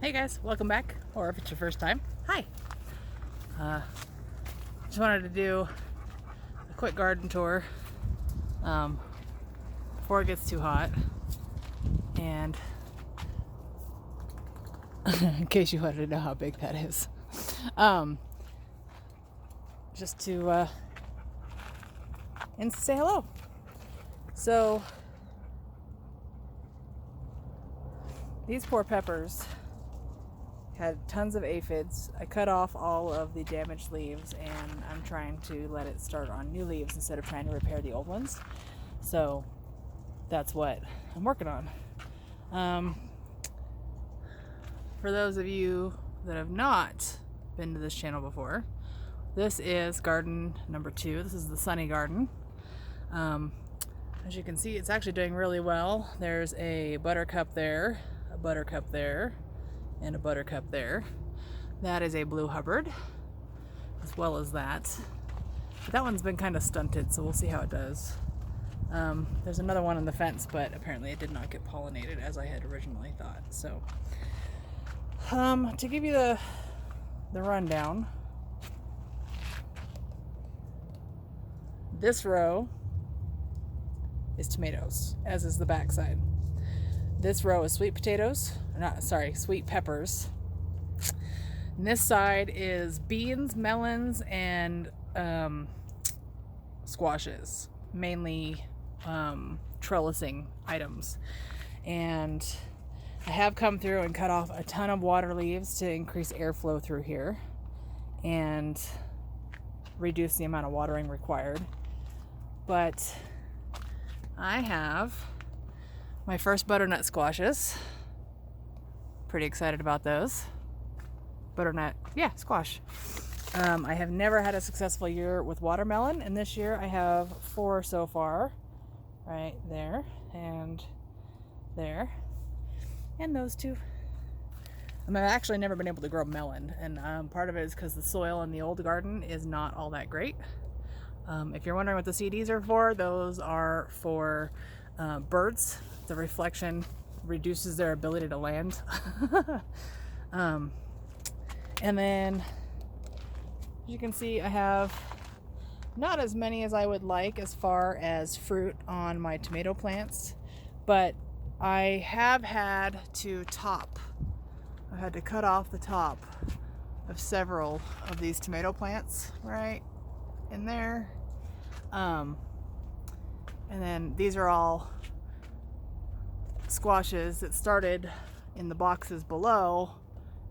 Hey guys, welcome back, or if it's your first time, hi. Just wanted to do a quick garden tour before it gets too hot, and in case you wanted to know how big that is, just to and say hello. So these poor peppers had tons of aphids. I cut off all of the damaged leaves and I'm trying to let it start on new leaves instead of trying to repair the old ones. So that's what I'm working on. For those of you that have not been to this channel before, this is garden number 2. This is the sunny garden. As you can see, it's actually doing really well. There's a buttercup there, a buttercup there, and a buttercup there. That is a blue Hubbard, as well as that. But that one's been kind of stunted, so we'll see how it does. There's another one on the fence, but apparently it did not get pollinated as I had originally thought. So, to give you the rundown, this row is tomatoes, as is the backside. This row is sweet potatoes, sweet peppers. And this side is beans, melons, and squashes, mainly trellising items. And I have come through and cut off a ton of water leaves to increase airflow through here and reduce the amount of watering required. But I have my first butternut squashes. Pretty excited about those. Butternut, yeah, squash. I have never had a successful year with watermelon, and this year I have 4 so far. Right there, and there, and those 2. I've actually never been able to grow melon, and part of it is because the soil in the old garden is not all that great. If you're wondering what the CDs are for, those are for birds. The reflection reduces their ability to land. And then, as you can see, I have not as many as I would like as far as fruit on my tomato plants, but I have had to I had to cut off the top of several of these tomato plants right in there. And then these are all squashes that started in the boxes below,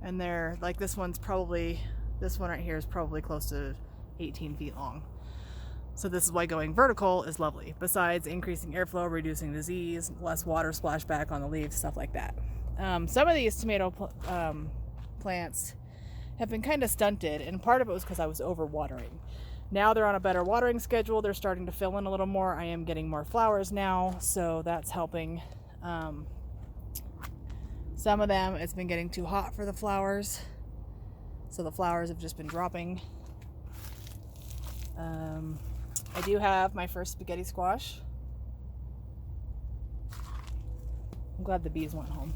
and they're like, this one right here is probably close to 18 feet long. So this is why going vertical is lovely, besides increasing airflow, reducing disease, less water splashback on the leaves, stuff like that. Some of these tomato plants have been kind of stunted, and part of it was because I was overwatering. Now they're on a better watering schedule. They're starting to fill in a little more. I am getting more flowers now, so that's helping. Some of them, it's been getting too hot for the flowers, so the flowers have just been dropping. I do have my first spaghetti squash. I'm glad the bees went home.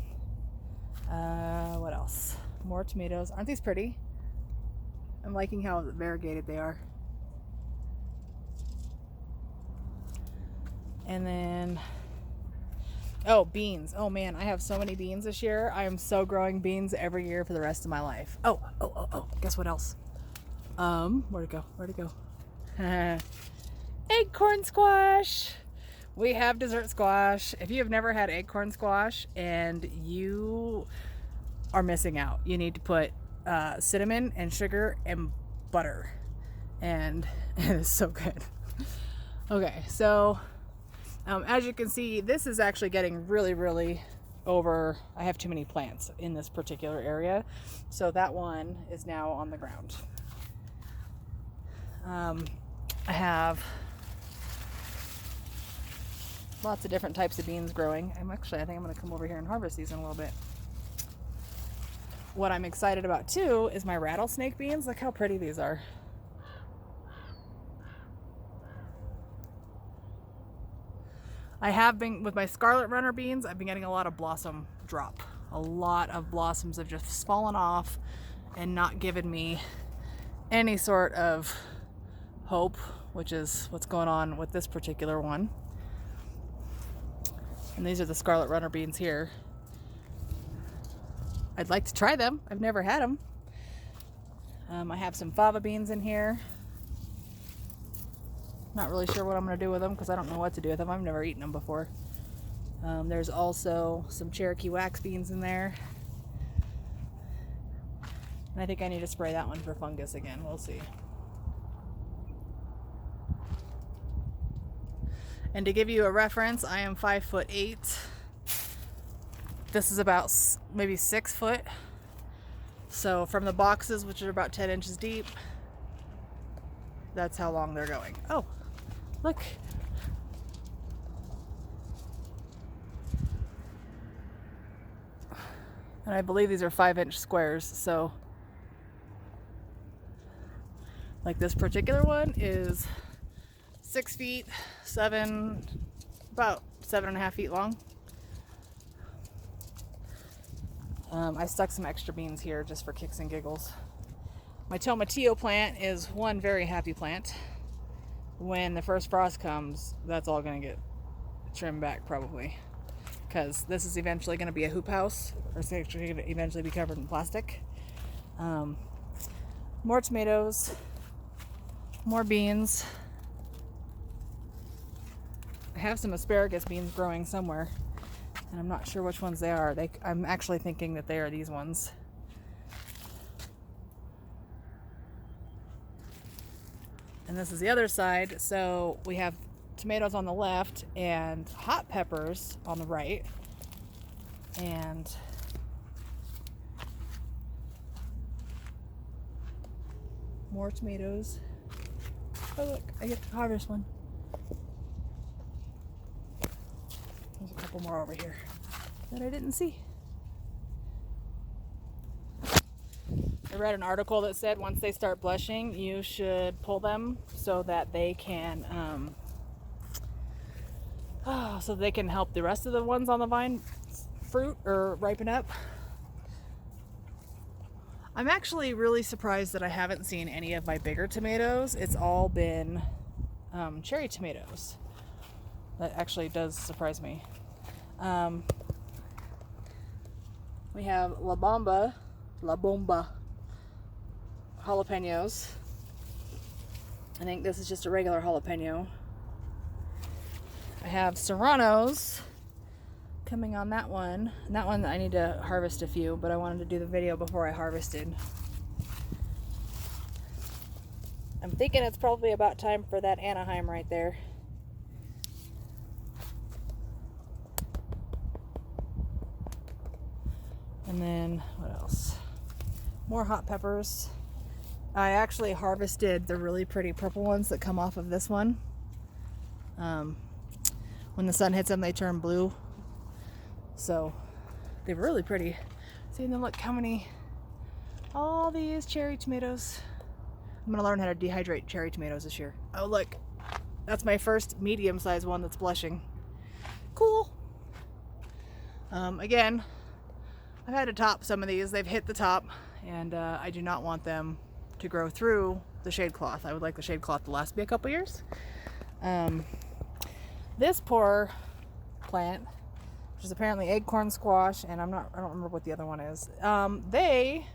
What else? More tomatoes. Aren't these pretty? I'm liking how variegated they are. And then, oh, beans. Oh man, I have so many beans this year. I am so growing beans every year for the rest of my life. Oh, guess what else? Where'd it go? Acorn squash. We have dessert squash. If you have never had acorn squash, and you are missing out, you need to put cinnamon and sugar and butter, and it is so good. Okay, so as you can see, this is actually getting really over. I have too many plants in this particular area, so that one is now on the ground. I have lots of different types of beans growing. I think I'm going to come over here and harvest these in a little bit. What I'm excited about too is my rattlesnake beans. Look how pretty these are. I have been, with my scarlet runner beans, I've been getting a lot of blossom drop A lot of blossoms have just fallen off and not given me any sort of hope, which is what's going on with this particular one. And these are the scarlet runner beans here. I'd like to try them. I've never had them. I have some fava beans in here. Not really sure what I'm going to do with them because I don't know what to do with them. I've never eaten them before. There's also some Cherokee wax beans in there. And I think I need to spray that one for fungus again. We'll see. And to give you a reference, I am 5'8". This is about maybe 6 foot. So from the boxes, which are about 10 inches deep, that's how long they're going. Oh, look. And I believe these are 5-inch squares. So like this particular one is 6 feet, about 7.5 feet long. I stuck some extra beans here just for kicks and giggles. My tomatillo plant is one very happy plant. When the first frost comes, that's all going to get trimmed back probably. Because this is eventually going to be a hoop house. Or it's actually going to eventually be covered in plastic. More tomatoes. More beans. I have some asparagus beans growing somewhere. And I'm not sure which ones they are. I'm actually thinking that they are these ones. And this is the other side. So we have tomatoes on the left and hot peppers on the right. And more tomatoes. Oh look, I get to harvest one. There's a couple more over here that I didn't see. I read an article that said once they start blushing, you should pull them so that they can help the rest of the ones on the vine fruit or ripen up. I'm actually really surprised that I haven't seen any of my bigger tomatoes. It's all been cherry tomatoes. That actually does surprise me. We have La Bomba jalapenos. I think this is just a regular jalapeno. I have serranos coming on that one. And that one I need to harvest a few, but I wanted to do the video before I harvested. I'm thinking it's probably about time for that Anaheim right there. And then what else? More hot peppers. I actually harvested the really pretty purple ones that come off of this one. When the sun hits them, they turn blue. So they're really pretty. See, and then look how many, all these cherry tomatoes. I'm gonna learn how to dehydrate cherry tomatoes this year. Oh look, that's my first medium-sized one that's blushing. Cool. Again, I've had to top some of these. They've hit the top, and I do not want them to grow through the shade cloth. I would like the shade cloth to last me a couple years. This poor plant, which is apparently acorn squash, and I don't remember what the other one is. They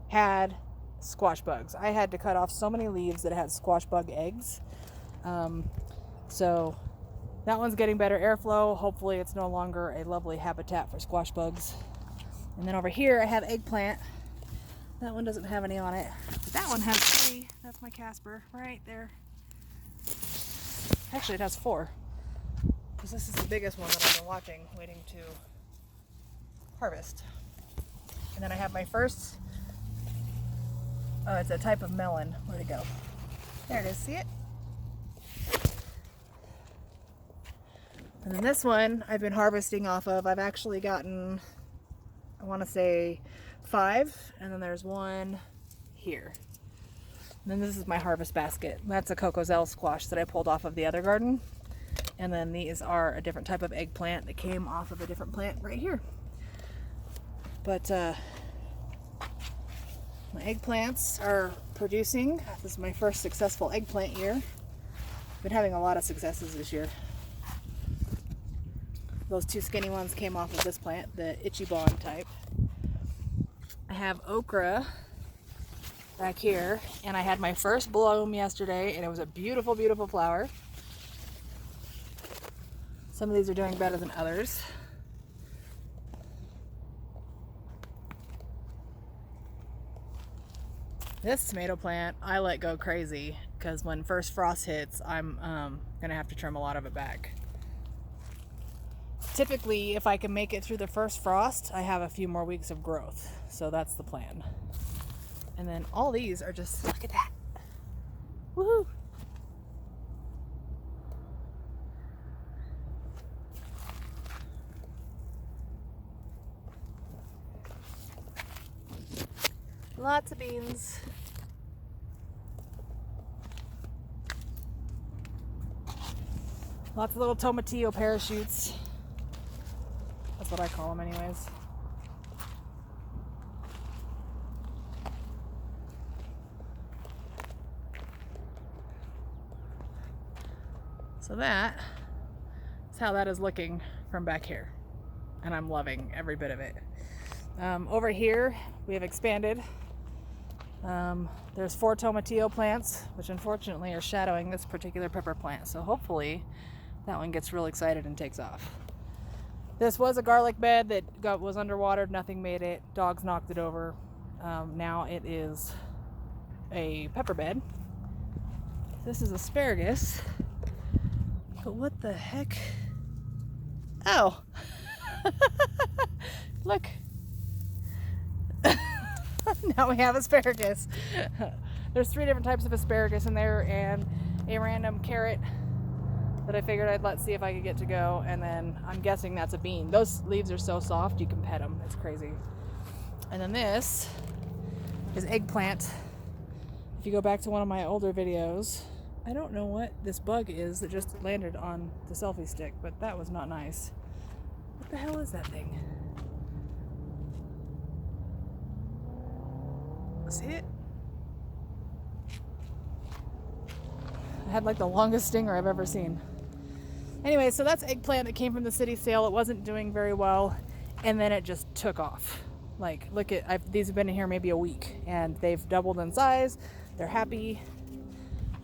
had squash bugs. I had to cut off so many leaves that had squash bug eggs. So that one's getting better airflow. Hopefully it's no longer a lovely habitat for squash bugs. And then over here I have eggplant. That one doesn't have any on it, but that one has 3. That's my Casper right there. Actually it has 4, because this is the biggest one that I've been watching, waiting to harvest. And then I have my first, oh, it's a type of melon. Where'd it go? There it is, see it? And then this one I've been harvesting off of. I've actually gotten, I want to say 5, and then there's one here. And then this is my harvest basket. That's a Cocoselle squash that I pulled off of the other garden. And then these are a different type of eggplant that came off of a different plant right here. But my eggplants are producing. This is my first successful eggplant year. Been having a lot of successes this year. Those two skinny ones came off of this plant, the itchy bond type. I have okra back here, and I had my first bloom yesterday, and it was a beautiful, beautiful flower. Some of these are doing better than others. This tomato plant, I let go crazy because when first frost hits, I'm gonna have to trim a lot of it back. Typically, if I can make it through the first frost, I have a few more weeks of growth. So that's the plan. And then all these are just, look at that. Woohoo! Lots of beans. Lots of little tomatillo parachutes. That's what I call them anyways. So that is how that is looking from back here. And I'm loving every bit of it. Over here, we have expanded. There's 4 tomatillo plants, which unfortunately are shadowing this particular pepper plant. So hopefully that one gets real excited and takes off. This was a garlic bed that was underwatered. Nothing made it. Dogs knocked it over. Now it is a pepper bed. This is asparagus. But what the heck? Oh! Look. Now we have asparagus. There's 3 different types of asparagus in there and a random carrot that I figured I'd see if I could get to go, and then I'm guessing that's a bean. Those leaves are so soft you can pet them. It's crazy. And then this is eggplant. If you go back to one of my older videos, I don't know what this bug is that just landed on the selfie stick, but that was not nice. What the hell is that thing? See it? I had like the longest stinger I've ever seen. Anyway, so that's eggplant that came from the city sale. It wasn't doing very well, and then it just took off. Like, look at, these have been in here maybe a week, and they've doubled in size. They're happy.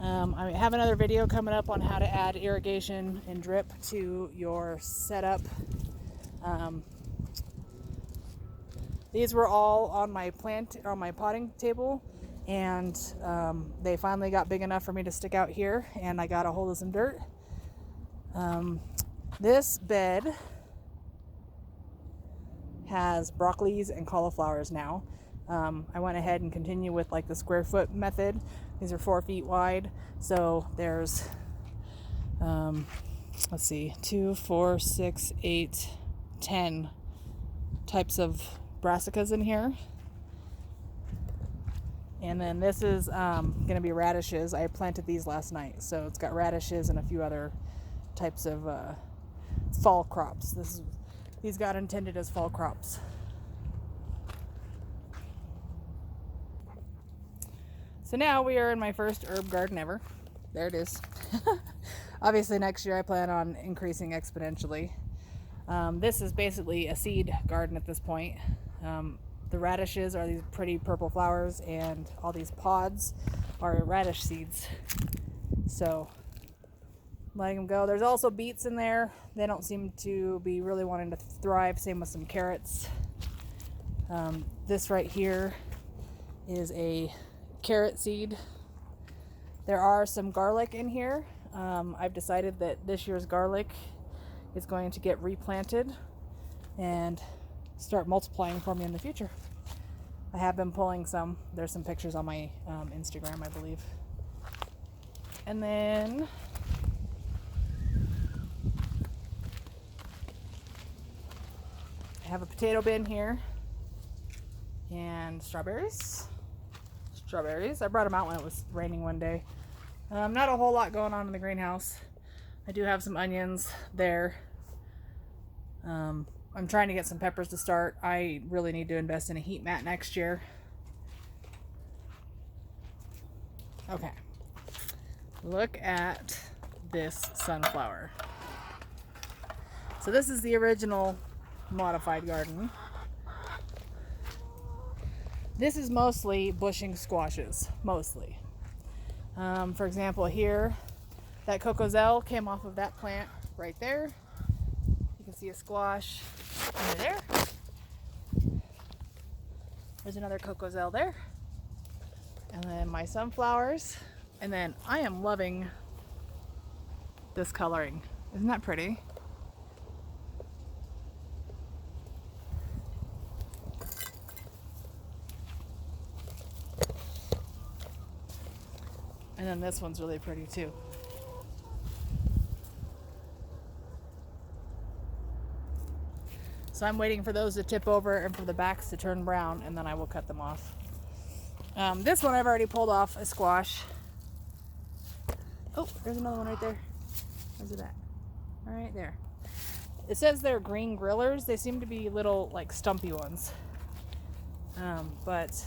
I have another video coming up on how to add irrigation and drip to your setup. These were all on my potting table, and they finally got big enough for me to stick out here, and I got a hold of some dirt. This bed has broccolis and cauliflowers now. I went ahead and continued with like the square foot method. These are 4 feet wide, so there's let's see, 2, 4, 6, 8, 10 types of brassicas in here. And then this is gonna be radishes. I planted these last night, so it's got radishes and a few other types of fall crops. These got intended as fall crops. So now we are in my first herb garden ever. There it is. Obviously next year I plan on increasing exponentially. This is basically a seed garden at this point. The radishes are these pretty purple flowers, and all these pods are radish seeds. So letting them go. There's also beets in there. They don't seem to be really wanting to thrive. Same with some carrots. This right here is a carrot seed. There are some garlic in here. I've decided that this year's garlic is going to get replanted and start multiplying for me in the future. I have been pulling some. There's some pictures on my Instagram, I believe. And then I have a potato bin here and strawberries. I brought them out when it was raining one day. Not a whole lot going on in the greenhouse. I do have some onions there. I'm trying to get some peppers to start. I really need to invest in a heat mat next year. Okay. Look at this sunflower. So this is the original modified garden. This is mostly bushing squashes, mostly. For example, here, that cocozelle came off of that plant right there. You can see a squash under there. There's another cocozelle there. And then my sunflowers. And then I am loving this coloring. Isn't that pretty? And then this one's really pretty too. So I'm waiting for those to tip over and for the backs to turn brown, and then I will cut them off. This one I've already pulled off a squash. Oh, there's another one right there. Where's it at? All right there. It says they're green grillers. They seem to be little like stumpy ones. But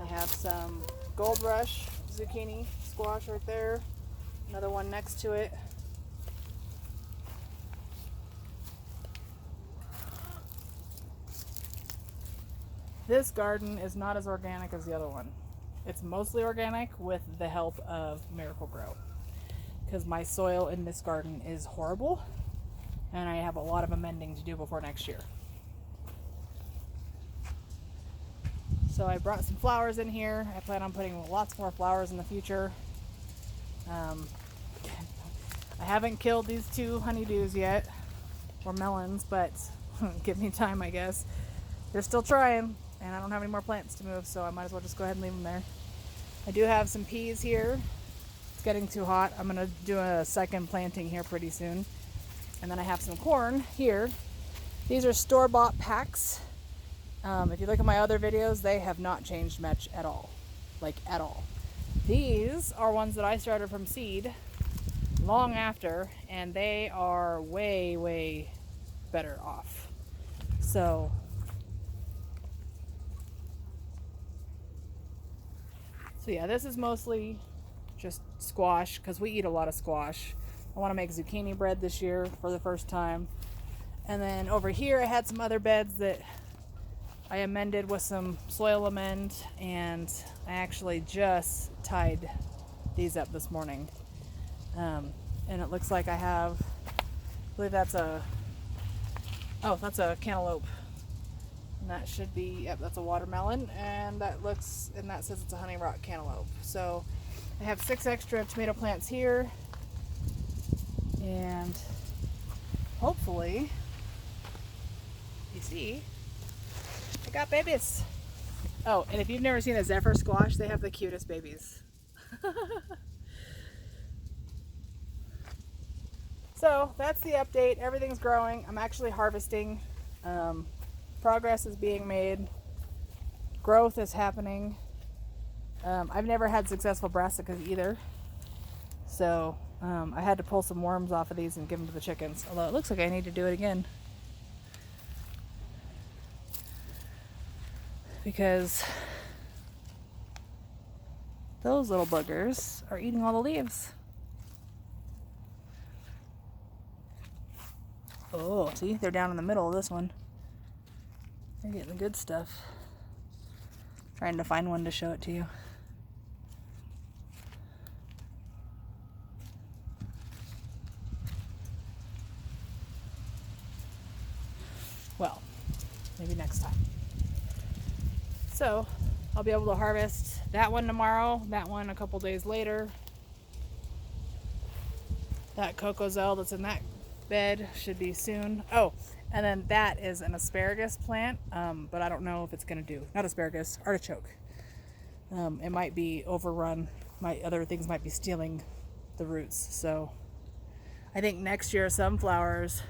I have some gold rush zucchini squash right there. Another one next to it. This garden is not as organic as the other one. It's mostly organic with the help of Miracle-Gro, because my soil in this garden is horrible and I have a lot of amending to do before next year. So I brought some flowers in here. I plan on putting lots more flowers in the future. I haven't killed these 2 honeydews yet, or melons, but give me time, I guess. They're still trying, and I don't have any more plants to move, so I might as well just go ahead and leave them there. I do have some peas here. It's getting too hot. I'm gonna do a second planting here pretty soon. And then I have some corn here. These are store-bought packs. If you look at my other videos, they have not changed much at all. Like, at all. These are ones that I started from seed long after, and they are way, way better off. So yeah, this is mostly just squash, because we eat a lot of squash. I want to make zucchini bread this year for the first time. And then over here I had some other beds that I amended with some soil amend, and I actually just tied these up this morning. And it looks like I have, I believe that's a cantaloupe. And that should be, yep, that's a watermelon, and that says it's a honey rock cantaloupe. So I have 6 extra tomato plants here, and hopefully, you see, I got babies. Oh, and if you've never seen a zephyr squash, they have the cutest babies. So that's the update. Everything's growing. I'm actually harvesting. Progress is being made. Growth is happening. I've never had successful brassicas either. So I had to pull some worms off of these and give them to the chickens. Although it looks like I need to do it again, because those little buggers are eating all the leaves. Oh, see? They're down in the middle of this one. They're getting the good stuff. Trying to find one to show it to you. Well, maybe next time. So, I'll be able to harvest that one tomorrow, that one a couple days later. That cocozelle that's in that bed should be soon. Oh, and then that is an asparagus plant, but I don't know if it's going to do. Not asparagus, artichoke. It might be overrun. Other things might be stealing the roots. So I think next year sunflowers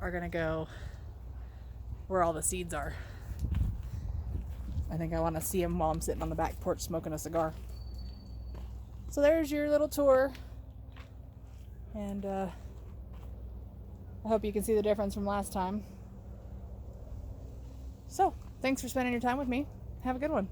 are going to go where all the seeds are. I think I want to see them while I'm sitting on the back porch smoking a cigar. So there's your little tour And I hope you can see the difference from last time. So, thanks for spending your time with me. Have a good one.